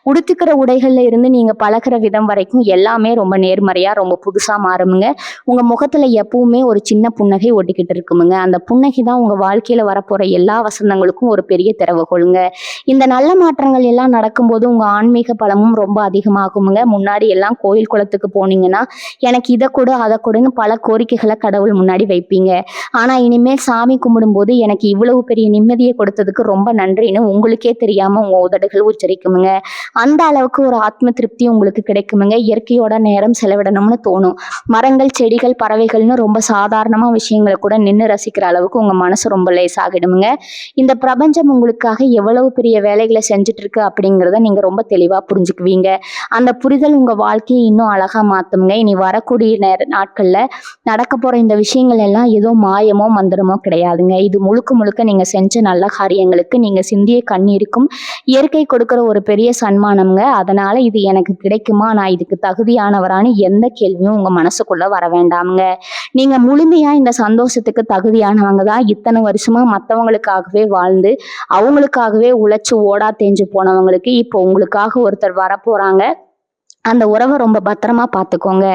உடுத்துக்கிற உடைகள்ல இருந்து நீங்க பழகுற விதம் வரைக்கும் எல்லாமே ரொம்ப நேர்மறையா ரொம்ப புதுசா மாறுமுங்க. உங்க முகத்துல எப்பவுமே ஒரு சின்ன புன்னகை ஒட்டிக்கிட்டு இருக்குமுங்க. அந்த புன்னகை தான் உங்க வாழ்க்கையில வரப்போற எல்லா வசந்தங்களுக்கும் ஒரு பெரிய திறவுகோலுங்க. இந்த நல்ல மாற்றங்கள் எல்லாம் நடக்கும்போது உங்க ஆன்மீக பலமும் ரொம்ப அதிகமாகுமுங்க. முன்னாடி எல்லாம் கோயில் குளத்துக்கு போனீங்கன்னா எனக்கு இதை கொடு அதை கொடுன்னு பல கோரிக்கைகளை கடவுள் முன்னாடி வைப்பீங்க. ஆனா இனிமேல் சாமி கும்பிடும்போது எனக்கு இவ்வளவு பெரிய நிம்மதியை கொடுத்ததுக்கு ரொம்ப நன்றின்னு உங்களுக்கே தெரியாம உங்க உதடுகள் உச்சரிக்குமுங்க. அந்த அளவுக்கு ஒரு ஆத்ம திருப்தி உங்களுக்கு கிடைக்குமுங்க. இயற்கையோட நேரம் செலவிடணும்னு தோணும். மரங்கள், செடிகள், பறவைகள்னு ரொம்ப சாதாரணமா விஷயங்களை கூட நின்று ரசிக்கிற அளவுக்கு உங்க மனசு ரொம்ப லேசாகிடுமுங்க. இந்த பிரபஞ்சம் உங்களுக்காக எவ்வளவு பெரிய வேலைகளை செஞ்சுட்டு இருக்கு அப்படிங்கிறத நீங்க ரொம்ப தெளிவா புரிஞ்சுக்குவீங்க. அந்த புரிதல் உங்க வாழ்க்கையை இன்னும் அழகா மாத்துமுங்க. இனி வரக்கூடிய நாட்கள்ல நடக்க போற இந்த விஷயங்கள் எல்லாம் ஏதோ மாயமோ மந்திரமோ கிடையாதுங்க. இது முழுக்க முழுக்க நீங்க செஞ்ச நல்ல காரியங்களுக்கு நீங்க சிந்திய கண்ணீருக்கும் இயற்கை கொடுக்கிற ஒரு பெரிய சன்மானம்ங்க. அதனால இது எனக்கு கிடைக்குமா, நான் இதுக்கு தகுதியானவரான்னு எந்த கேள்வியும் உங்க மனசுக்குள்ள வர வேண்டாமுங்க. நீங்க முழுமையா இந்த சந்தோஷத்துக்கு தகுதியானவங்க தான். இத்தனை வருஷமா மற்றவங்களுக்காகவே வாழ்ந்து அவங்களுக்காகவே உழைச்சு ஓடா தேஞ்சு போனவங்களுக்கு இப்போ உங்களுக்காக ஒருத்தர் வரப்போறாங்க. அந்த உறவை ரொம்ப பத்திரமா பார்த்துக்கோங்க.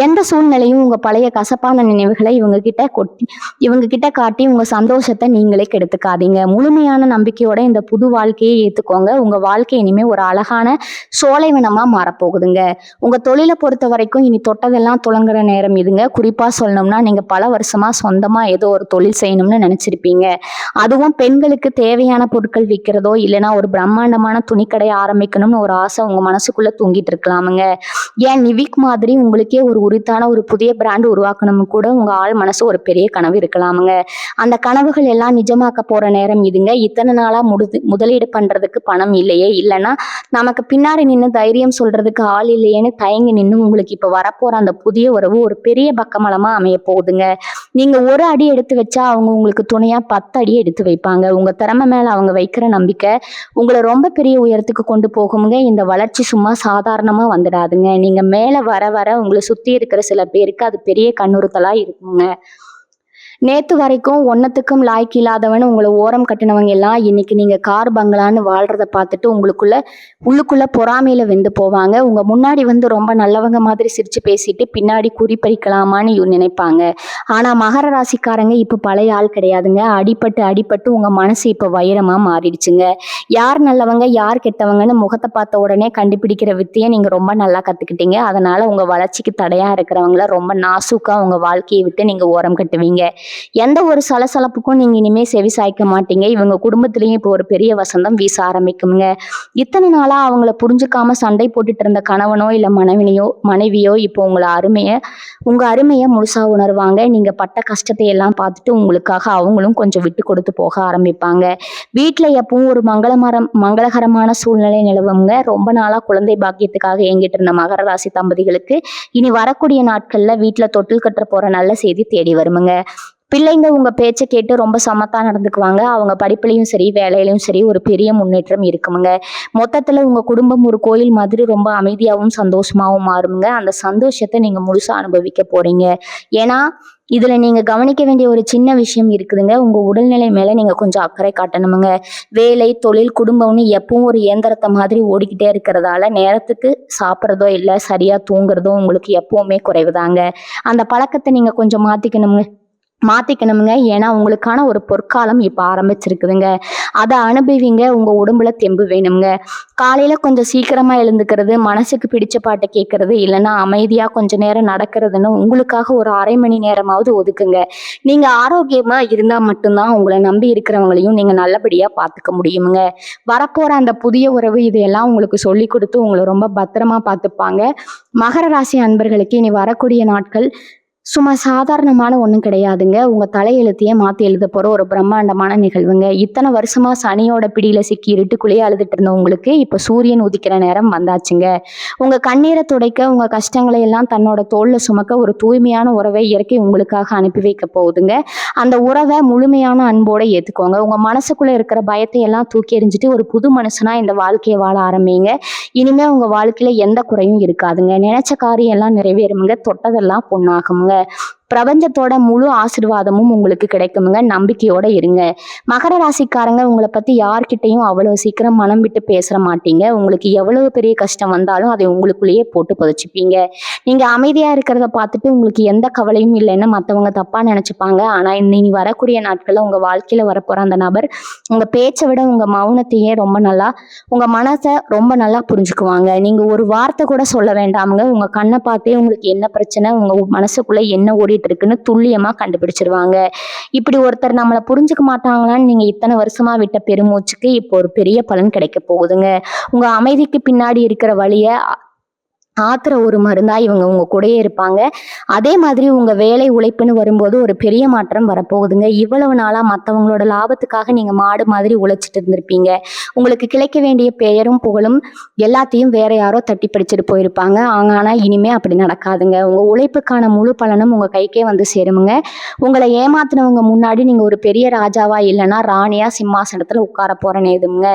எந்த சூழ்நிலையும் உங்க பழைய கசப்பான நினைவுகளை இவங்க கிட்ட காட்டி உங்க சந்தோஷத்தை நீங்களே கெடுத்துக்காதீங்க. முழுமையான நம்பிக்கையோட இந்த புது வாழ்க்கையை ஏத்துக்கோங்க. உங்க வாழ்க்கை இனிமே ஒரு அழகான சோலைவனமா மாறப்போகுதுங்க. உங்க தொழிலை பொறுத்த வரைக்கும் இனி தொட்டதெல்லாம் துளங்குற நேரம் இதுங்க. குறிப்பா சொல்லணும்னா நீங்க பல வருஷமா சொந்தமா ஏதோ ஒரு தொழில் செய்யணும்னு நினைச்சிருப்பீங்க. அதுவும் பெண்களுக்கு தேவையான பொருட்கள் விற்கிறதோ இல்லைன்னா ஒரு பிரம்மாண்டமான துணிக்கடை ஆரம்பிக்கணும்னு ஒரு ஆசை உங்க மனசுக்குள்ள தூங்கிட்டு இருக்கலாம். ஏன் நிவிக் மாதிரி உங்களுக்கே ஒரு உரித்தான ஒரு புதிய பிராண்ட் உருவாக்கணும் கூட உங்க ஆள் மனசு ஒரு பெரிய கனவு இருக்கலாமுங்க. அந்த கனவுகள் எல்லாம் நிஜமாக்க போற நேரம் இதுங்க. இத்தனை நாளா முதலீடு பண்றதுக்கு பணம் இல்லையே, இல்லைன்னா நமக்கு பின்னாடி நின்று தைரியம் சொல்றதுக்கு ஆள் இல்லையேன்னு தயங்கி நின்று உங்களுக்கு இப்ப வரப்போற அந்த புதிய உறவு ஒரு பெரிய பக்கமலமா அமைய போகுதுங்க. நீங்க ஒரு அடி எடுத்து வச்சா அவங்க உங்களுக்கு துணையா 10 அடி எடுத்து வைப்பாங்க. உங்க திறமை மேல அவங்க வைக்கிற நம்பிக்கை உங்களை ரொம்ப பெரிய உயரத்துக்கு கொண்டு போகுங்க. இந்த வளர்ச்சி சும்மா சாதாரணமா வந்துடாதுங்க. நீங்க மேல வர வர உங்களை சுத்தி இருக்கிற சில பேருக்கு அது பெரிய கண்ணுறுத்தலா இருக்குங்க. நேத்து வரைக்கும் ஒன்னத்துக்கும் லாய்க்கு இல்லாதவன் உங்களை ஓரம் கட்டினவங்க எல்லாம் இன்னைக்கு நீங்க கார் பங்களான்னு வாழ்றத பார்த்துட்டு உள்ளுக்குள்ள பொறாமையில வெந்து போவாங்க. உங்க முன்னாடி வந்து ரொம்ப நல்லவங்க மாதிரி சிரிச்சு பேசிட்டு பின்னாடி குறிப்பறிக்கலாமான்னு நினைப்பாங்க. ஆனா மகர ராசிக்காரங்க இப்ப பழைய ஆள் கிடையாதுங்க. அடிபட்டு உங்க மனசு இப்ப வைரமா மாறிடுச்சுங்க. யார் நல்லவங்க யார் கெட்டவங்கன்னு முகத்தை பார்த்த உடனே கண்டுபிடிக்கிற வித்தையை நீங்க ரொம்ப நல்லா கத்துக்கிட்டீங்க. அதனால உங்க வளர்ச்சிக்கு தடையா இருக்கிறவங்கள ரொம்ப நாசூக்கா உங்க வாழ்க்கையை விட்டு நீங்க ஓரம் கட்டுவீங்க. எந்த ஒரு சலசலப்புக்கும் நீங்க இனிமே செவி சாய்க்க மாட்டீங்க. இவங்க குடும்பத்திலயும் இப்போ ஒரு பெரிய வசந்தம் வீச ஆரம்பிக்குங்க. இத்தனை நாளா அவங்கள புரிஞ்சுக்காம சண்டை போட்டுட்டு இருந்த கணவனோ இல்ல மனைவியோ இப்போ உங்க அருமையை முழுசா உணர்வாங்க. நீங்க பட்ட கஷ்டத்தை எல்லாம் பார்த்துட்டு உங்களுக்காக அவங்களும் கொஞ்சம் விட்டு கொடுத்து போக ஆரம்பிப்பாங்க. வீட்டுல எப்பவும் ஒரு மங்களகரமான சூழ்நிலை நிலவுங்க. ரொம்ப நாளா குழந்தை பாக்கியத்துக்காக ஏங்கிட்டு இருந்த மகர ராசி தம்பதிகளுக்கு இனி வரக்கூடிய நாட்கள்ல வீட்டுல தொட்டில் கட்ட போற நல்ல செய்தி தேடி வருமுங்க. பிள்ளைங்க உங்க பேச்சை கேட்டு ரொம்ப சமத்தா நடந்துக்குவாங்க. அவங்க படிப்புலையும் சரி வேலையிலையும் சரி ஒரு பெரிய முன்னேற்றம் இருக்குமுங்க. மொத்தத்துல உங்க குடும்பம் ஒரு கோயில் மாதிரி ரொம்ப அமைதியாகவும் சந்தோஷமாவும் மாறுமுங்க. அந்த சந்தோஷத்தை நீங்க முழுசா அனுபவிக்க போறீங்க. ஏன்னா இதுல நீங்க கவனிக்க வேண்டிய ஒரு சின்ன விஷயம் இருக்குதுங்க. உங்க உடல்நிலை மேல நீங்க கொஞ்சம் அக்கறை காட்டணுமுங்க. வேலை, தொழில், குடும்பம்னு எப்பவும் ஒரு இயந்திரத்தை மாதிரி ஓடிக்கிட்டே இருக்கிறதால நேரத்துக்கு சாப்பிட்றதோ இல்லை சரியா தூங்குறதோ உங்களுக்கு எப்பவுமே குறைவுதாங்க. அந்த பழக்கத்தை நீங்க கொஞ்சம் மாத்திக்கணுமுங்க. ஏன்னா உங்களுக்கான ஒரு பொற்காலம் இப்ப ஆரம்பிச்சிருக்குதுங்க. அதை அனுபவிங்க. உங்க உடம்புல தெம்பு வேணுங்க. காலையில கொஞ்சம் சீக்கிரமா எழுந்துக்கிறது, மனசுக்கு பிடிச்ச பாட்டை கேட்கறது, இல்லைன்னா அமைதியா கொஞ்ச நேரம் நடக்கிறதுன்னு உங்களுக்காக ஒரு அரை மணி நேரமாவது ஒதுக்குங்க. நீங்க ஆரோக்கியமா இருந்தா மட்டும்தான் உங்களை நம்பி இருக்கிறவங்களையும் நீங்க நல்லபடியா பார்த்துக்க முடியுமுங்க. வரப்போற அந்த புதிய உறவு இதையெல்லாம் உங்களுக்கு சொல்லி கொடுத்து உங்களை ரொம்ப பத்திரமா பார்த்துப்பாங்க. மகர ராசி அன்பர்களுக்கு இனி வரக்கூடிய நாட்கள் சும்மா சாதாரணமான ஒண்ணும் கிடையாதுங்க. உங்க தலையெழுத்தையே மாத்தி எழுதப் போற ஒரு பிரம்மாண்டமான நிகழ்வுங்க. இத்தன வருஷமா சனியோட பிடியில சிக்கி இருட்டுக்குள்ளேயே அழுதுட்டு இருந்த உங்களுக்கு, இப்ப சூரியன் உதிக்கிற நேரம் வந்தாச்சுங்க. உங்க கண்ணீர துடைக்க, உங்க கஷ்டங்களை எல்லாம் தன்னோட தோள்ல சுமக்க ஒரு தூய்மையான உறவை இயற்கை உங்களுக்காக அனுப்பி வைக்கப் போகுதுங்க. அந்த உறவ முழுமையான அன்போட ஏத்துக்கோங்க. உங்க மனசுக்குள்ள இருக்கிற பயத்தை எல்லாம் தூக்கி எறிஞ்சுட்டு ஒரு புது மனுஷனா இந்த வாழ்க்கைய வாழ ஆரம்பிங்க. இனிமே உங்க வாழ்க்கையில எந்த குறையும் இருக்காதுங்க. நினைச்ச காரியம் எல்லாம் நிறைவேறுமுங்க. தொட்டதெல்லாம் பொன்னாகுங்க. பிரபஞ்சத்தோட முழு ஆசீர்வாதமும் உங்களுக்கு கிடைக்குமுங்க. நம்பிக்கையோட இருங்க. மகர ராசிக்காரங்க, உங்களை பத்தி யார்கிட்டயும் அவ்வளவு சீக்கிரம் மனம் விட்டு பேச மாட்டீங்க. உங்களுக்கு எவ்வளவு பெரிய கஷ்டம் வந்தாலும் அதை உங்களுக்குள்ளேயே போட்டு புதைச்சுப்பீங்க. நீங்க அமைதியா இருக்கிறத பார்த்துட்டு உங்களுக்கு எந்த கவலையும் இல்லைன்னு மத்தவங்க தப்பா நினைச்சுப்பாங்க. ஆனா இனி வரக்கூடிய நாட்கள்ல உங்க வாழ்க்கையில வரப்போற அந்த நபர் உங்க பேச்சை விட உங்க மௌனத்தையே உங்க மனசை ரொம்ப நல்லா புரிஞ்சுக்குவாங்க. நீங்க ஒரு வார்த்தை கூட சொல்ல வேண்டாமுங்க. உங்க கண்ணை பார்த்தே உங்களுக்கு என்ன பிரச்சனை, உங்க மனசுக்குள்ள என்ன ஓடிட்டு இருக்குன்னு துல்லியமா கண்டுபிடிச்சிருவாங்க. இப்படி ஒருத்தர் நம்மளை புரிஞ்சுக்க மாட்டாங்களான்னு நீங்க இத்தனை வருஷமா விட்ட பெருமூச்சுக்கு இப்போ ஒரு பெரிய பலன் கிடைக்க போகுதுங்க. உங்க அமைதிக்கு பின்னாடி இருக்கிற வழிய ஆத்துற ஒரு மருந்தா இவங்க உங்க கூடயே இருப்பாங்க. அதே மாதிரி உங்க வேலை உழைப்புன்னு வரும்போது ஒரு பெரிய மாற்றம் வரப்போகுதுங்க. இவ்வளவு நாளா மற்றவங்களோட லாபத்துக்காக நீங்க மாடு மாதிரி உழைச்சிட்டு இருந்திருப்பீங்க. உங்களுக்கு கிடைக்க வேண்டிய பெயரும் புகழும் எல்லாத்தையும் வேற யாரோ தட்டி படிச்சுட்டு போயிருப்பாங்க. ஆனா இனிமே அப்படி நடக்காதுங்க. உங்க உழைப்புக்கான முழு பலனும் உங்க கைக்கே வந்து சேருமுங்க. உங்களை ஏமாத்தினவங்க முன்னாடி நீங்க ஒரு பெரிய ராஜாவா இல்லைன்னா ராணியா சிம்மாசனத்துல உட்கார போற நேதுங்க.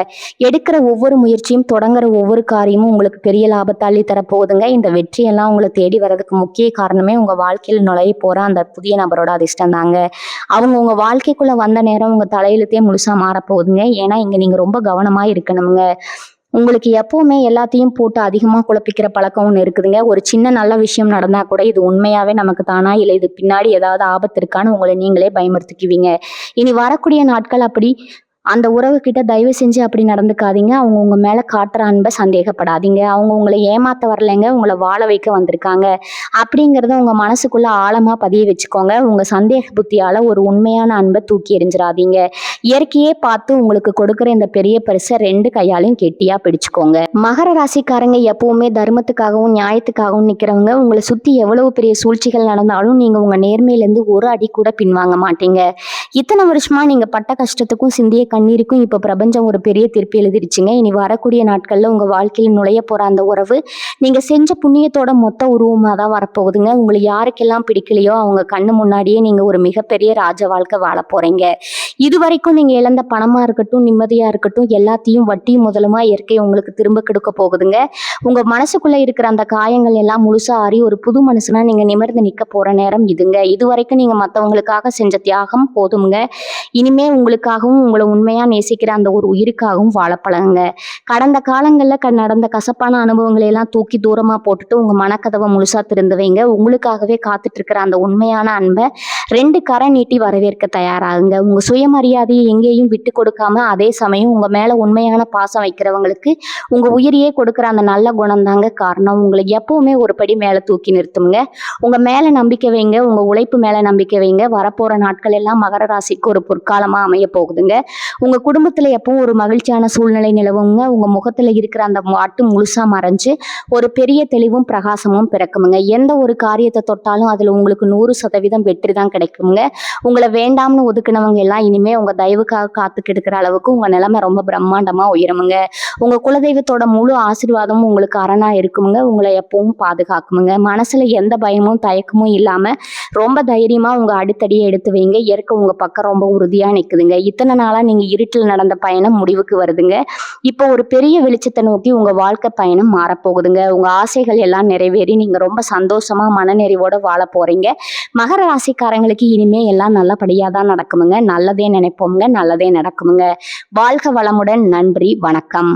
எடுக்கிற ஒவ்வொரு முயற்சியும் தொடங்குற ஒவ்வொரு காரியமும் உங்களுக்கு பெரிய லாபத்தை அள்ளி தரப்போகுது. இந்த வெற்றியெல்லாம் உங்களை தேடி வர்றதுக்கு முக்கிய காரணமே உங்க வாழ்க்கையில் நுழைய போற அந்த புதிய நபரோட அதிர்ஷ்டம் தாங்க. அவங்க உங்க வாழ்க்கைக்குள்ள வந்த நேரம் உங்க தலையெழுத்தே முழுசா மாறப்போகுதுங்க. ஏன்னா இங்க நீங்க ரொம்ப கவனமா இருக்கணுங்க. உங்களுக்கு எப்பவுமே எல்லாத்தையும் போட்டு அதிகமா குழப்பிக்கிற பழக்கம் ஒன்று இருக்குதுங்க. ஒரு சின்ன நல்ல விஷயம் நடந்தா கூட இது உண்மையாவே நமக்கு தானா இல்லை இது பின்னாடி ஏதாவது ஆபத்து இருக்கான்னு உங்களை நீங்களே பயமுறுத்திக்குவீங்க. இனி வரக்கூடிய நாட்கள் அப்படி அந்த உறவுகிட்ட தயவு செஞ்சு அப்படி நடந்துக்காதீங்க. அவங்க உங்க மேல காட்டுற அன்பை சந்தேகப்படாதீங்க. அவங்க உங்களை ஏமாத்த வரலைங்க, உங்களை வாழ வைக்க வந்திருக்காங்க அப்படிங்கிறத உங்க மனசுக்குள்ள ஆழமா பதிய வச்சுக்கோங்க. உங்க சந்தேக புத்தியால ஒரு உண்மையான அன்பை தூக்கி எறிஞ்சிடாதீங்க. இயற்கையே பார்த்து உங்களுக்கு கொடுக்குற இந்த பெரிய பரிசை 2 கையாலையும் கெட்டியா பிடிச்சுக்கோங்க. மகர ராசிக்காரங்க எப்பவுமே தர்மத்துக்காகவும் நியாயத்துக்காகவும் நிக்கிறவங்க. உங்களை சுத்தி எவ்வளவு பெரிய சூழ்ச்சிகள் நடந்தாலும் நீங்க உங்க நேர்மையிலேருந்து ஒரு அடி கூட பின்வாங்க மாட்டீங்க. இத்தனை வருஷமா நீங்க பட்ட கஷ்டத்துக்கும் சிந்திய கண்ணீருக்கும் இப்ப பிரபஞ்சம் ஒரு பெரிய திருப்பி எழுதிருச்சுங்க. இனி வரக்கூடிய நாட்கள்ல உங்க வாழ்க்கையில் நுழைய போற அந்த உறவு நீங்க செஞ்ச புண்ணியத்தோட மொத்த உருவமா தான் வரப்போகுதுங்க. உங்களுக்கு யாருக்கெல்லாம் பிடிக்கலையோ அவங்க கண்ணு முன்னாடியே நீங்க ஒரு மிகப்பெரிய ராஜ வாழ்க்கை வாழ போறீங்க. இது வரைக்கும் நீங்க இழந்த பணமா இருக்கட்டும், நிம்மதியா இருக்கட்டும், எல்லாத்தையும் வட்டி முதலுமா இயற்கை உங்களுக்கு திரும்ப கொடுக்க போகுதுங்க. உங்க மனசுக்குள்ள இருக்கிற அந்த காயங்கள் எல்லாம் முழுசா ஆறி ஒரு புது மனுஷனா நீங்க நிமிர்ந்து நிக்க போற நேரம் இதுங்க. இது வரைக்கும் நீங்க மத்தவங்களுக்காக செஞ்ச தியாகம் போதுங்க. இனிமே உங்களுக்காகவும் உங்களை உண்மையா நேசிக்கிற அந்த ஒரு உயிருக்காகவும் வாழ பழகுங்க. கடந்த காலங்கள்ல நடந்த கசப்பான அனுபவங்களை எல்லாம் தூக்கி தூரமா போட்டுட்டு உங்க மனக்கதவை முழுசா திறந்து வைங்க. உங்களுக்காகவே காத்துட்டு இருக்கிற அந்த உண்மையான அன்பை 2 கரை நீட்டி வரவேற்க தயாராகுங்க. உங்க சுயமரியாதையை எங்கேயும் விட்டு கொடுக்காம அதே சமயம் உங்க மேல உண்மையான பாசம் வைக்கிறவங்களுக்கு உங்க உயிரையே கொடுக்குற அந்த நல்ல குணம் தாங்க காரணம். உங்களை எப்பவுமே ஒரு படி மேல தூக்கி நிறுத்துங்க. உங்க மேல நம்பிக்கை வைங்க. உங்க உழைப்பு மேல நம்பிக்கை வைங்க. வரப்போற நாட்கள் எல்லாம் மகர ராசிக்கு ஒரு பொற்காலமா அமைய போகுதுங்க. உங்க குடும்பத்துல எப்பவும் ஒரு மகிழ்ச்சியான சூழ்நிலை நிலவுங்க. உங்க முகத்துல இருக்கிற அந்த மாட்டு முழுசா மறைஞ்சு ஒரு பெரிய தெளிவும் பிரகாசமும் பிறக்குமுங்க. எந்த ஒரு காரியத்தை தொட்டாலும் அதுல உங்களுக்கு 100% வெற்றி தான் கிடைக்குங்க. உங்களை வேண்டாம்னு ஒதுக்குனவங்க எல்லாம் இனிமே உங்க தயவுக்காக காத்துக்கிட்டு இருக்கிற அளவுக்கு உங்க நிலைமை ரொம்ப பிரம்மாண்டமா உயருமுங்க. உங்க குலதெய்வத்தோட முழு ஆசீர்வாதமும் உங்களுக்கு அரணா இருக்குமுங்க. உங்களை எப்பவும் பாதுகாக்குமுங்க. மனசுல எந்த பயமும் தயக்கமும் இல்லாம ரொம்ப தைரியமா உங்க அடுத்தடியை எடுத்து வைங்க. இயற்கை உங்க பக்கம் ரொம்ப உறுதியா நிக்குதுங்க. இத்தனை நாளா நீங்க இருட்டில் நடந்த பயணம் முடிவுக்கு வருதுங்க. இப்போ ஒரு பெரிய வெளிச்சத்தை நோக்கி உங்க வாழ்க்கை பயணம் மாறப்போகுதுங்க. உங்க ஆசைகள் எல்லாம் நிறைவேறி நீங்க ரொம்ப சந்தோஷமா மனநிறைவோட வாழ போறீங்க. மகர ராசிக்காரங்களுக்கு இனிமே எல்லாம் நல்லபடியா தான் நடக்குமுங்க. நல்லதே நினைப்போமுங்க, நல்லதே நடக்குமுங்க. வாழ்க வளமுடன். நன்றி, வணக்கம்.